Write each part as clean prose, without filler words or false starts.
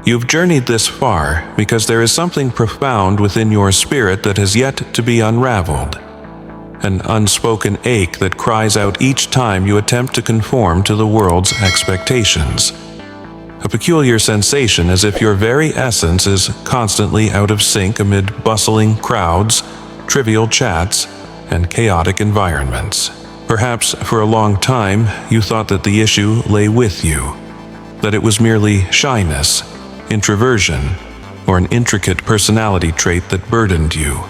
You've journeyed this far because there is something profound within your spirit that has yet to be unraveled. An unspoken ache that cries out each time you attempt to conform to the world's expectations. A peculiar sensation as if your very essence is constantly out of sync amid bustling crowds, trivial chats, and chaotic environments. Perhaps for a long time you thought that the issue lay with you, that it was merely shyness, introversion, or an intricate personality trait that burdened you.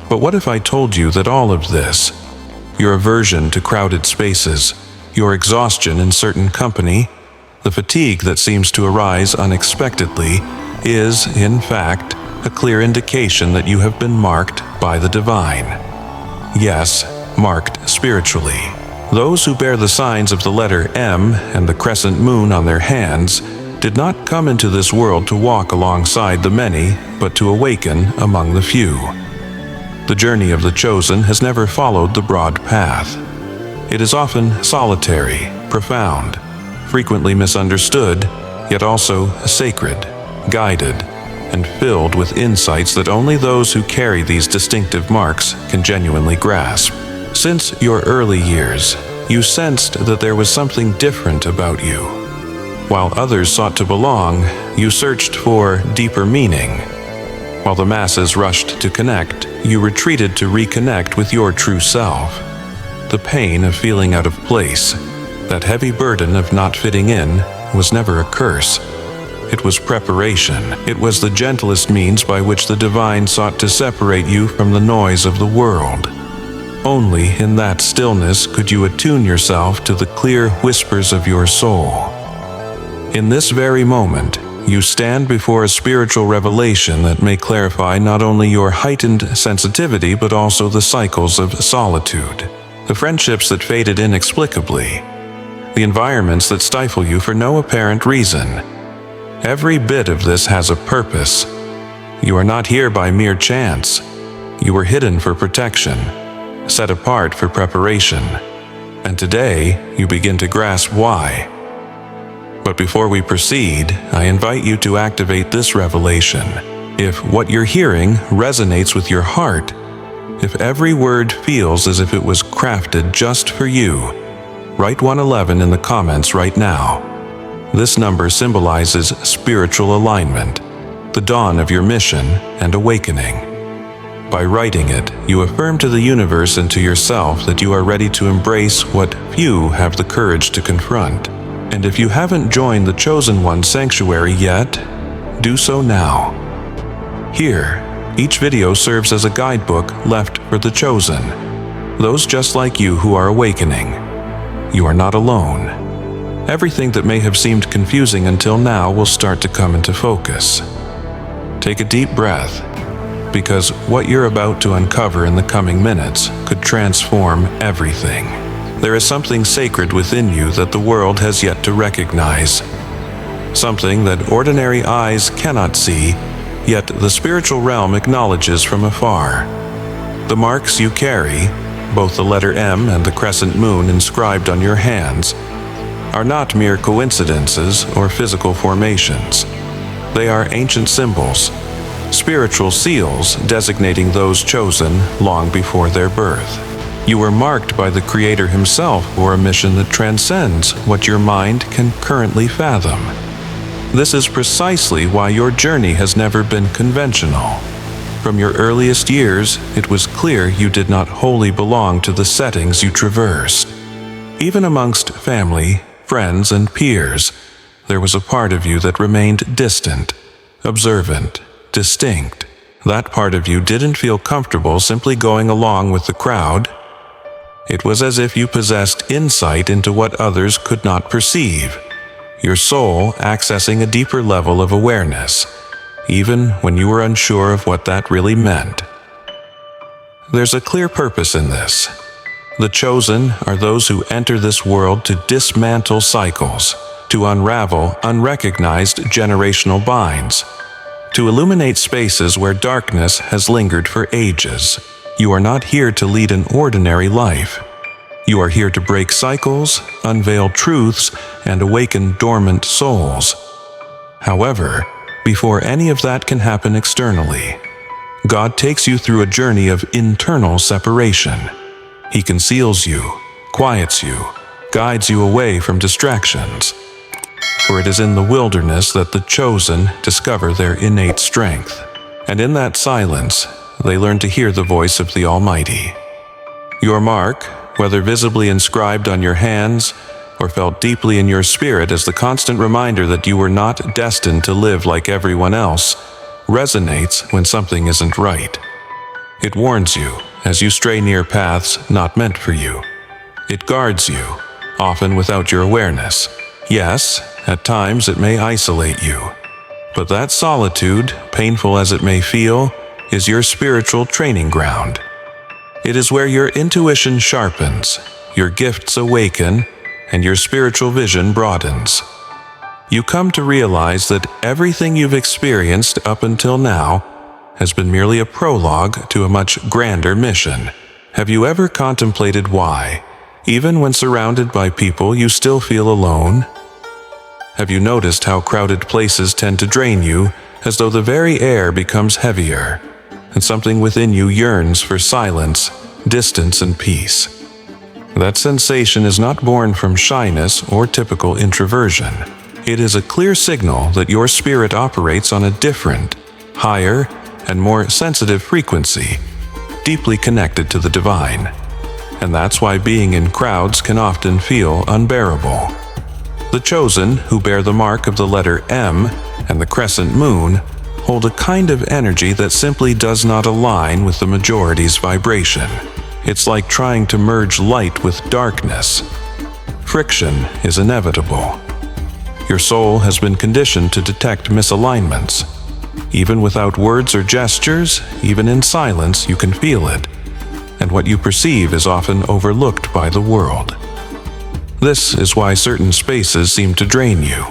But what if I told you that all of this, your aversion to crowded spaces, your exhaustion in certain company, the fatigue that seems to arise unexpectedly, is, in fact, a clear indication that you have been marked by the divine. Yes, marked spiritually. Those who bear the signs of the letter M and the crescent moon on their hands did not come into this world to walk alongside the many, but to awaken among the few. The journey of the chosen has never followed the broad path. It is often solitary, profound, frequently misunderstood, yet also sacred, guided, and filled with insights that only those who carry these distinctive marks can genuinely grasp. Since your early years, you sensed that there was something different about you. While others sought to belong, you searched for deeper meaning. While the masses rushed to connect, you retreated to reconnect with your true self. The pain of feeling out of place, that heavy burden of not fitting in, was never a curse. It was preparation. It was the gentlest means by which the divine sought to separate you from the noise of the world. Only in that stillness could you attune yourself to the clear whispers of your soul. In this very moment, you stand before a spiritual revelation that may clarify not only your heightened sensitivity but also the cycles of solitude, the friendships that faded inexplicably, the environments that stifle you for no apparent reason. Every bit of this has a purpose. You are not here by mere chance. You were hidden for protection, set apart for preparation, and today you begin to grasp why. But before we proceed, I invite you to activate this revelation. If what you're hearing resonates with your heart, if every word feels as if it was crafted just for you, write 111 in the comments right now. This number symbolizes spiritual alignment, the dawn of your mission and awakening. By writing it, you affirm to the universe and to yourself that you are ready to embrace what few have the courage to confront. And if you haven't joined the Chosen One Sanctuary yet, do so now. Here, each video serves as a guidebook left for the chosen, those just like you who are awakening. You are not alone. Everything that may have seemed confusing until now will start to come into focus. Take a deep breath, because what you're about to uncover in the coming minutes could transform everything. There is something sacred within you that the world has yet to recognize. Something that ordinary eyes cannot see, yet the spiritual realm acknowledges from afar. The marks you carry, both the letter M and the crescent moon inscribed on your hands, are not mere coincidences or physical formations. They are ancient symbols, spiritual seals designating those chosen long before their birth. You were marked by the Creator Himself for a mission that transcends what your mind can currently fathom. This is precisely why your journey has never been conventional. From your earliest years, it was clear you did not wholly belong to the settings you traversed. Even amongst family, friends, and peers, there was a part of you that remained distant, observant, distinct. That part of you didn't feel comfortable simply going along with the crowd. It was as if you possessed insight into what others could not perceive, your soul accessing a deeper level of awareness, even when you were unsure of what that really meant. There's a clear purpose in this. The chosen are those who enter this world to dismantle cycles, to unravel unrecognized generational binds, to illuminate spaces where darkness has lingered for ages. You are not here to lead an ordinary life. You are here to break cycles, unveil truths, and awaken dormant souls. However, before any of that can happen externally, God takes you through a journey of internal separation. He conceals you, quiets you, guides you away from distractions. For it is in the wilderness that the chosen discover their innate strength, and in that silence, they learn to hear the voice of the Almighty. Your mark, whether visibly inscribed on your hands or felt deeply in your spirit as the constant reminder that you were not destined to live like everyone else, resonates when something isn't right. It warns you as you stray near paths not meant for you. It guards you, often without your awareness. Yes, at times it may isolate you, but that solitude, painful as it may feel, is your spiritual training ground. It is where your intuition sharpens, your gifts awaken, and your spiritual vision broadens. You come to realize that everything you've experienced up until now has been merely a prologue to a much grander mission. Have you ever contemplated why, even when surrounded by people, you still feel alone? Have you noticed how crowded places tend to drain you, as though the very air becomes heavier, and something within you yearns for silence, distance, and peace? That sensation is not born from shyness or typical introversion. It is a clear signal that your spirit operates on a different, higher, and more sensitive frequency, deeply connected to the divine. And that's why being in crowds can often feel unbearable. The chosen, who bear the mark of the letter M and the crescent moon, hold a kind of energy that simply does not align with the majority's vibration. It's like trying to merge light with darkness. Friction is inevitable. Your soul has been conditioned to detect misalignments. Even without words or gestures, even in silence, you can feel it. And what you perceive is often overlooked by the world. This is why certain spaces seem to drain you.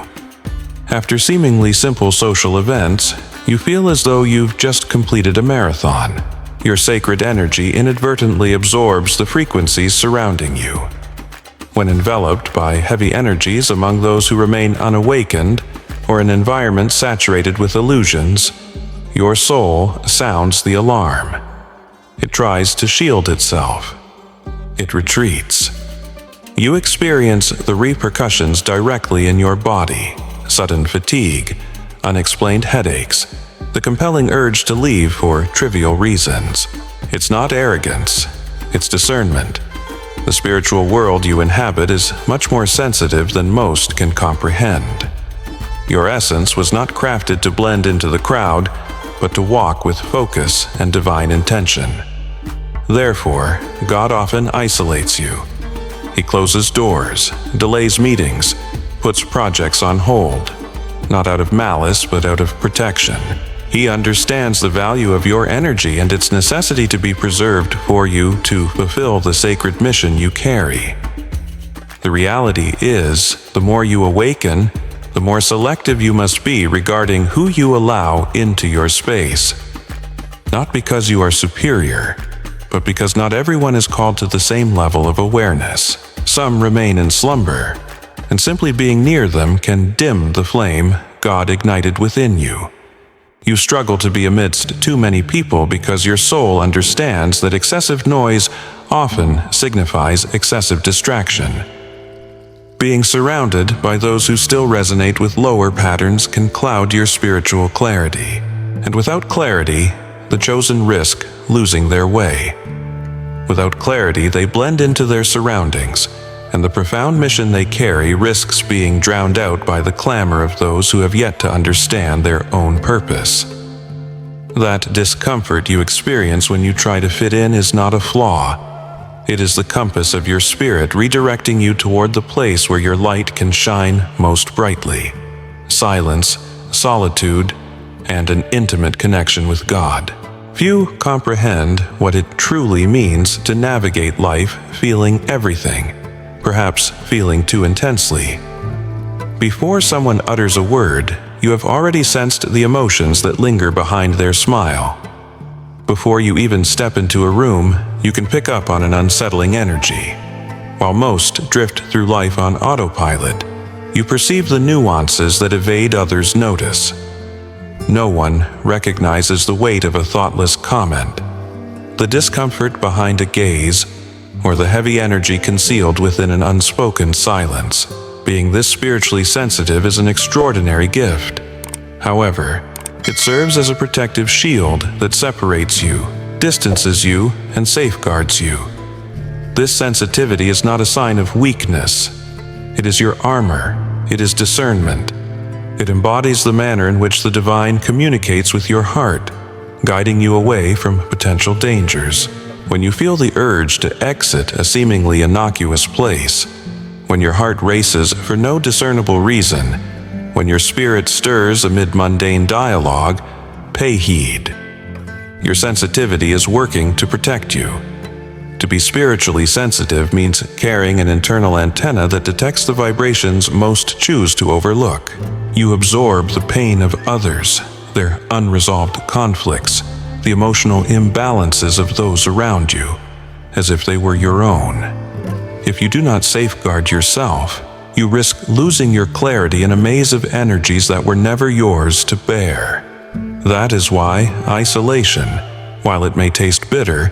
After seemingly simple social events, you feel as though you've just completed a marathon. Your sacred energy inadvertently absorbs the frequencies surrounding you. When enveloped by heavy energies among those who remain unawakened, or an environment saturated with illusions, your soul sounds the alarm. It tries to shield itself. It retreats. You experience the repercussions directly in your body: sudden fatigue, unexplained headaches, the compelling urge to leave for trivial reasons. It's not arrogance, it's discernment. The spiritual world you inhabit is much more sensitive than most can comprehend. Your essence was not crafted to blend into the crowd, but to walk with focus and divine intention. Therefore, God often isolates you. He closes doors, delays meetings, puts projects on hold, not out of malice, but out of protection. He understands the value of your energy and its necessity to be preserved for you to fulfill the sacred mission you carry. The reality is, the more you awaken, the more selective you must be regarding who you allow into your space. Not because you are superior, but because not everyone is called to the same level of awareness. Some remain in slumber, and simply being near them can dim the flame God ignited within you. You struggle to be amidst too many people because your soul understands that excessive noise often signifies excessive distraction. Being surrounded by those who still resonate with lower patterns can cloud your spiritual clarity. And without clarity, the chosen risk losing their way. Without clarity, they blend into their surroundings, and the profound mission they carry risks being drowned out by the clamor of those who have yet to understand their own purpose. That discomfort you experience when you try to fit in is not a flaw. It is the compass of your spirit redirecting you toward the place where your light can shine most brightly: silence, solitude, and an intimate connection with God. Few comprehend what it truly means to navigate life feeling everything, perhaps feeling too intensely. Before someone utters a word, you have already sensed the emotions that linger behind their smile. Before you even step into a room, you can pick up on an unsettling energy. While most drift through life on autopilot, You perceive the nuances that evade others' notice. No one recognizes the weight of a thoughtless comment, the discomfort behind a gaze, or the heavy energy concealed within an unspoken silence. Being this spiritually sensitive is an extraordinary gift. However, it serves as a protective shield that separates you, distances you, and safeguards you. This sensitivity is not a sign of weakness. It is your armor. It is discernment. It embodies the manner in which the divine communicates with your heart, guiding you away from potential dangers. When you feel the urge to exit a seemingly innocuous place, when your heart races for no discernible reason, when your spirit stirs amid mundane dialogue, pay heed. Your sensitivity is working to protect you. To be spiritually sensitive means carrying an internal antenna that detects the vibrations most choose to overlook. You absorb the pain of others, their unresolved conflicts, the emotional imbalances of those around you, as if they were your own. If you do not safeguard yourself, you risk losing your clarity in a maze of energies that were never yours to bear. That is why isolation, while it may taste bitter,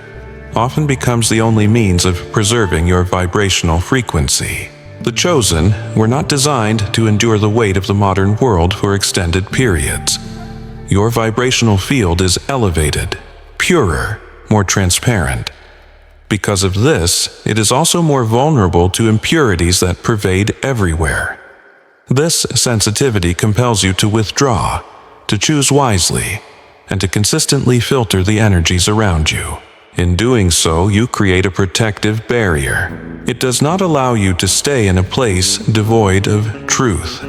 often becomes the only means of preserving your vibrational frequency. The chosen were not designed to endure the weight of the modern world for extended periods. Your vibrational field is elevated, purer, more transparent. Because of this, it is also more vulnerable to impurities that pervade everywhere. This sensitivity compels you to withdraw, to choose wisely, and to consistently filter the energies around you. In doing so, you create a protective barrier. It does not allow you to stay in a place devoid of truth.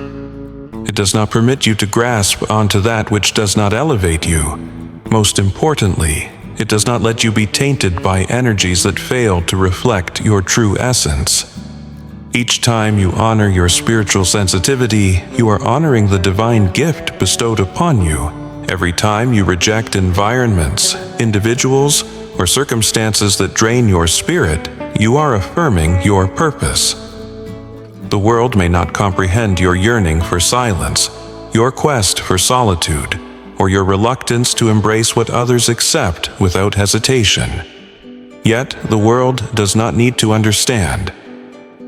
It does not permit you to grasp onto that which does not elevate you. Most importantly, it does not let you be tainted by energies that fail to reflect your true essence. Each time you honor your spiritual sensitivity, you are honoring the divine gift bestowed upon you. Every time you reject environments, individuals, or circumstances that drain your spirit, you are affirming your purpose. The world may not comprehend your yearning for silence, your quest for solitude, or your reluctance to embrace what others accept without hesitation. Yet, the world does not need to understand.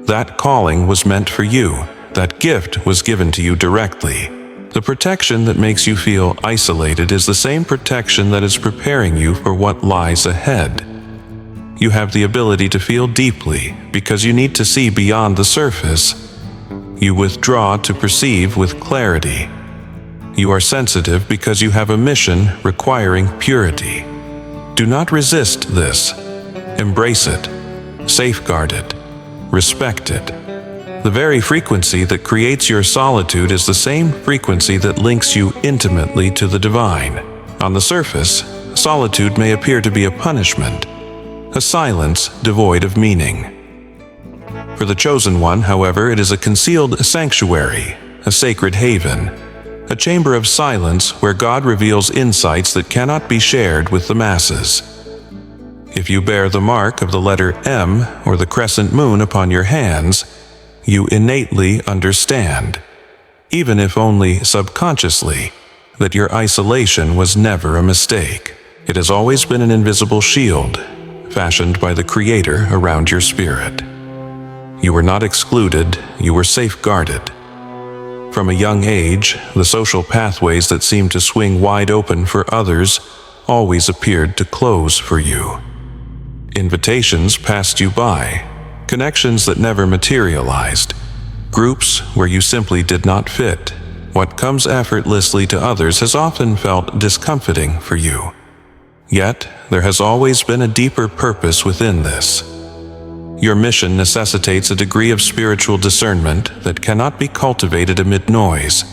That calling was meant for you. That gift was given to you directly. The protection that makes you feel isolated is the same protection that is preparing you for what lies ahead. You have the ability to feel deeply because you need to see beyond the surface. You withdraw to perceive with clarity. You are sensitive because you have a mission requiring purity. Do not resist this. Embrace it. Safeguard it. Respect it. The very frequency that creates your solitude is the same frequency that links you intimately to the divine. On the surface, solitude may appear to be a punishment, a silence devoid of meaning. For the chosen one, however, it is a concealed sanctuary, a sacred haven, a chamber of silence where God reveals insights that cannot be shared with the masses. If you bear the mark of the letter M or the crescent moon upon your hands, you innately understand, even if only subconsciously, that your isolation was never a mistake. It has always been an invisible shield, fashioned by the Creator around your spirit. You were not excluded, you were safeguarded. From a young age, the social pathways that seemed to swing wide open for others always appeared to close for you. Invitations passed you by, connections that never materialized, groups where you simply did not fit. What comes effortlessly to others has often felt discomforting for you. Yet, there has always been a deeper purpose within this. Your mission necessitates a degree of spiritual discernment that cannot be cultivated amid noise,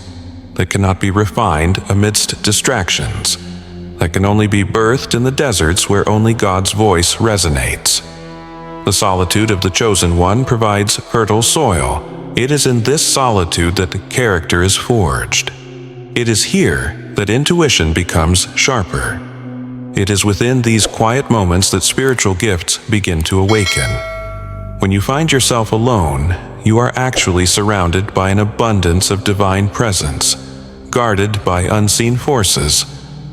that cannot be refined amidst distractions, that can only be birthed in the deserts where only God's voice resonates. The solitude of the chosen one provides fertile soil. It is in this solitude that character is forged. It is here that intuition becomes sharper. It is within these quiet moments that spiritual gifts begin to awaken. When you find yourself alone, you are actually surrounded by an abundance of divine presence, guarded by unseen forces,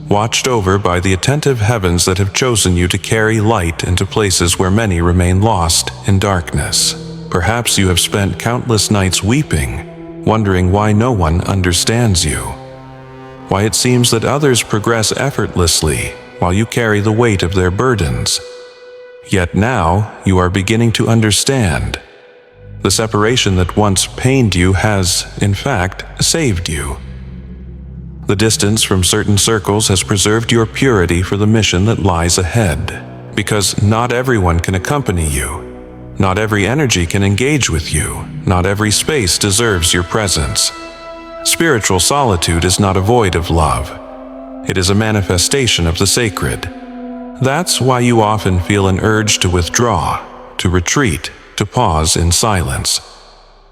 watched over by the attentive heavens that have chosen you to carry light into places where many remain lost in darkness. Perhaps you have spent countless nights weeping, wondering why no one understands you, why it seems that others progress effortlessly while you carry the weight of their burdens. Yet now you are beginning to understand. The separation that once pained you has, in fact, saved you. The distance from certain circles has preserved your purity for the mission that lies ahead, because not everyone can accompany you. Not every energy can engage with you. Not every space deserves your presence. Spiritual solitude is not a void of love. It is a manifestation of the sacred. That's why you often feel an urge to withdraw, to retreat, to pause in silence.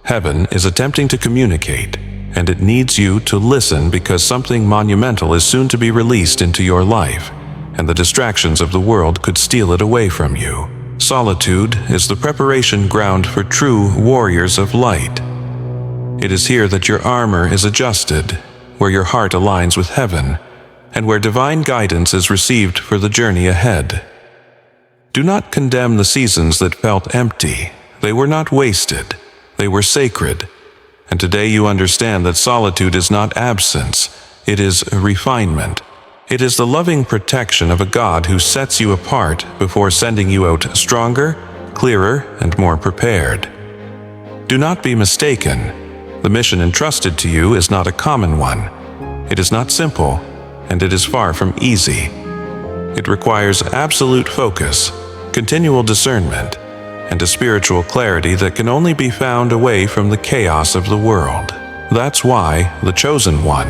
Heaven is attempting to communicate, and it needs you to listen because something monumental is soon to be released into your life, and the distractions of the world could steal it away from you. Solitude is the preparation ground for true warriors of light. It is here that your armor is adjusted, where your heart aligns with heaven, and where divine guidance is received for the journey ahead. Do not condemn the seasons that felt empty. They were not wasted. They were sacred. And today you understand that solitude is not absence. It is refinement. It is the loving protection of a God who sets you apart before sending you out stronger, clearer, and more prepared. Do not be mistaken. The mission entrusted to you is not a common one. It is not simple, and it is far from easy. It requires absolute focus, continual discernment, and a spiritual clarity that can only be found away from the chaos of the world. That's why the Chosen One,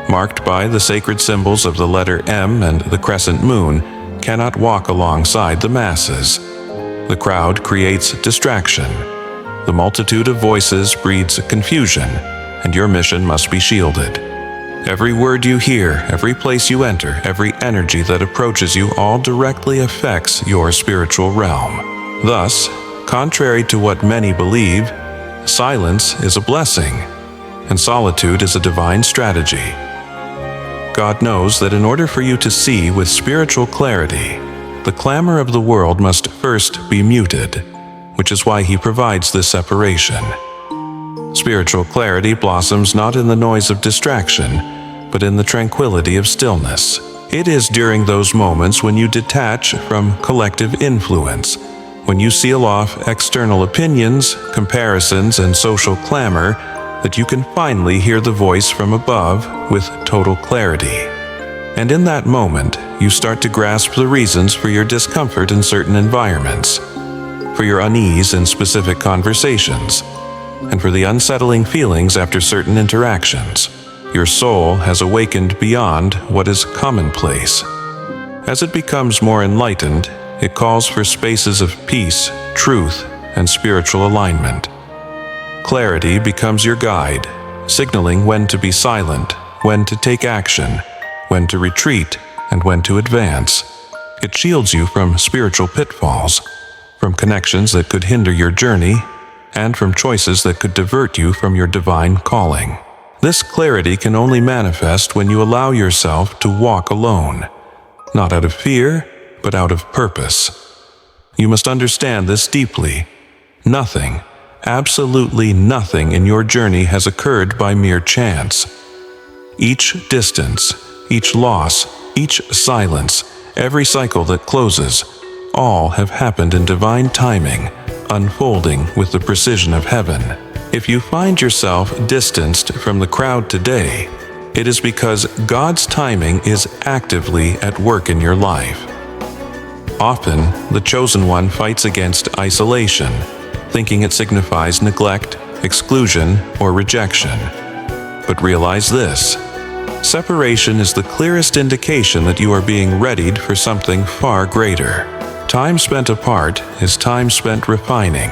marked by the sacred symbols of the letter M and the crescent moon, cannot walk alongside the masses. The crowd creates distraction. The multitude of voices breeds confusion, and your mission must be shielded. Every word you hear, every place you enter, every energy that approaches you all directly affects your spiritual realm. Thus, contrary to what many believe, silence is a blessing, and solitude is a divine strategy. God knows that in order for you to see with spiritual clarity, the clamor of the world must first be muted, which is why He provides this separation. Spiritual clarity blossoms not in the noise of distraction, but in the tranquility of stillness. It is during those moments when you detach from collective influence, when you seal off external opinions, comparisons, and social clamor, that you can finally hear the voice from above with total clarity. And in that moment, you start to grasp the reasons for your discomfort in certain environments, for your unease in specific conversations, and for the unsettling feelings after certain interactions. Your soul has awakened beyond what is commonplace. As it becomes more enlightened, it calls for spaces of peace, truth, and spiritual alignment. Clarity becomes your guide, signaling when to be silent, when to take action, when to retreat, and when to advance. It shields you from spiritual pitfalls, from connections that could hinder your journey, and from choices that could divert you from your divine calling. This clarity can only manifest when you allow yourself to walk alone, not out of fear, but out of purpose. You must understand this deeply. Nothing, absolutely nothing in your journey has occurred by mere chance. Each distance, each loss, each silence, every cycle that closes, all have happened in divine timing, unfolding with the precision of heaven. If you find yourself distanced from the crowd today, it is because God's timing is actively at work in your life. Often, the Chosen One fights against isolation, thinking it signifies neglect, exclusion, or rejection. But realize this: separation is the clearest indication that you are being readied for something far greater. Time spent apart is time spent refining.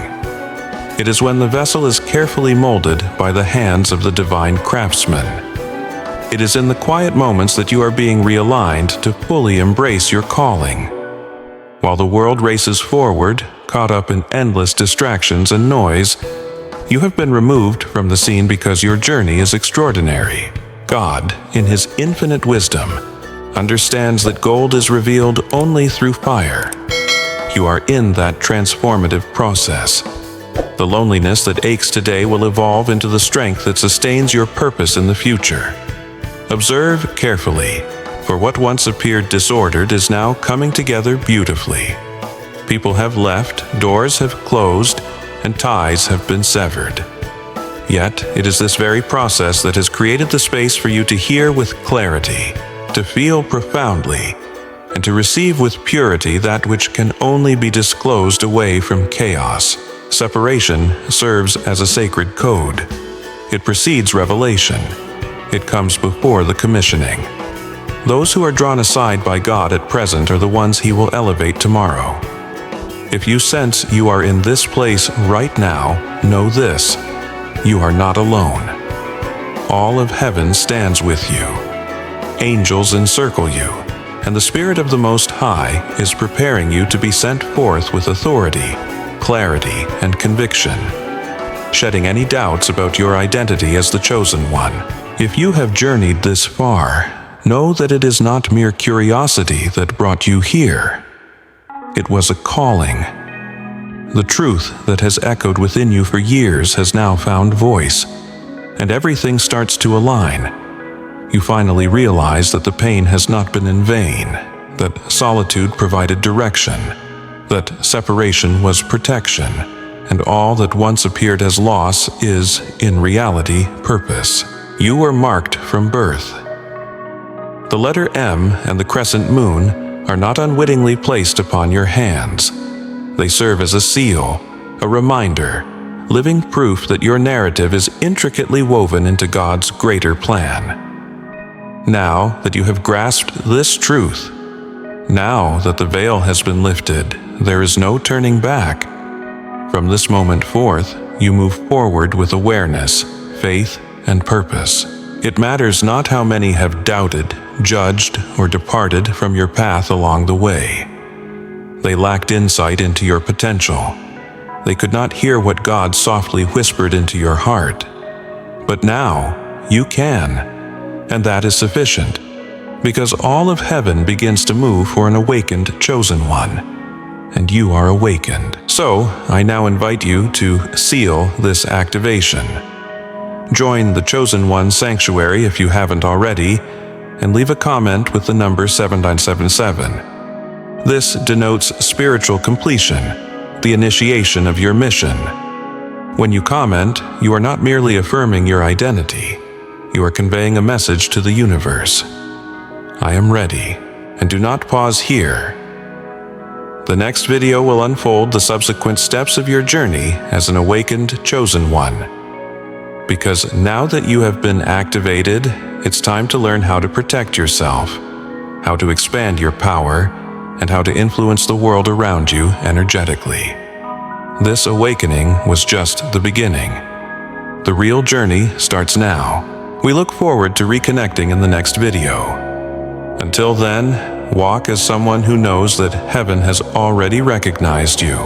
It is when the vessel is carefully molded by the hands of the divine craftsman. It is in the quiet moments that you are being realigned to fully embrace your calling. While the world races forward, caught up in endless distractions and noise, You have been removed from the scene because your journey is extraordinary. God, in His infinite wisdom, understands that gold is revealed only through fire. You are in that transformative process. The loneliness that aches today will evolve into the strength that sustains your purpose in the future. Observe carefully, for what once appeared disordered is now coming together beautifully. People have left, doors have closed, and ties have been severed. Yet, it is this very process that has created the space for you to hear with clarity, to feel profoundly, and to receive with purity that which can only be disclosed away from chaos. Separation serves as a sacred code. It precedes revelation. It comes before the commissioning. Those who are drawn aside by God at present are the ones He will elevate tomorrow. If you sense you are in this place right now, know this: you are not alone. All of heaven stands with you. Angels encircle you, and the Spirit of the Most High is preparing you to be sent forth with authority, clarity, and conviction, shedding any doubts about your identity as the chosen one. If you have journeyed this far, know that it is not mere curiosity that brought you here. It was a calling. The truth that has echoed within you for years has now found voice, and everything starts to align. You finally realize that the pain has not been in vain, that solitude provided direction, that separation was protection, and all that once appeared as loss is, in reality, purpose. You were marked from birth. The letter M and the crescent moon are not unwittingly placed upon your hands. They serve as a seal, a reminder, living proof that your narrative is intricately woven into God's greater plan. Now that you have grasped this truth, now that the veil has been lifted, there is no turning back. From this moment forth, you move forward with awareness, faith, and purpose. It matters not how many have doubted, judged, or departed from your path along the way. They lacked insight into your potential. They could not hear what God softly whispered into your heart. But now, you can. And that is sufficient, because all of heaven begins to move for an awakened chosen one, and you are awakened. So, I now invite you to seal this activation. Join the Chosen One Sanctuary if you haven't already, and leave a comment with the number 7977. This denotes spiritual completion, the initiation of your mission. When you comment, you are not merely affirming your identity. You are conveying a message to the universe. I am ready, and do not pause here. The next video will unfold the subsequent steps of your journey as an awakened chosen one. Because now that you have been activated, it's time to learn how to protect yourself, how to expand your power, and how to influence the world around you energetically. This awakening was just the beginning. The real journey starts now. We look forward to reconnecting in the next video. Until then, walk as someone who knows that heaven has already recognized you.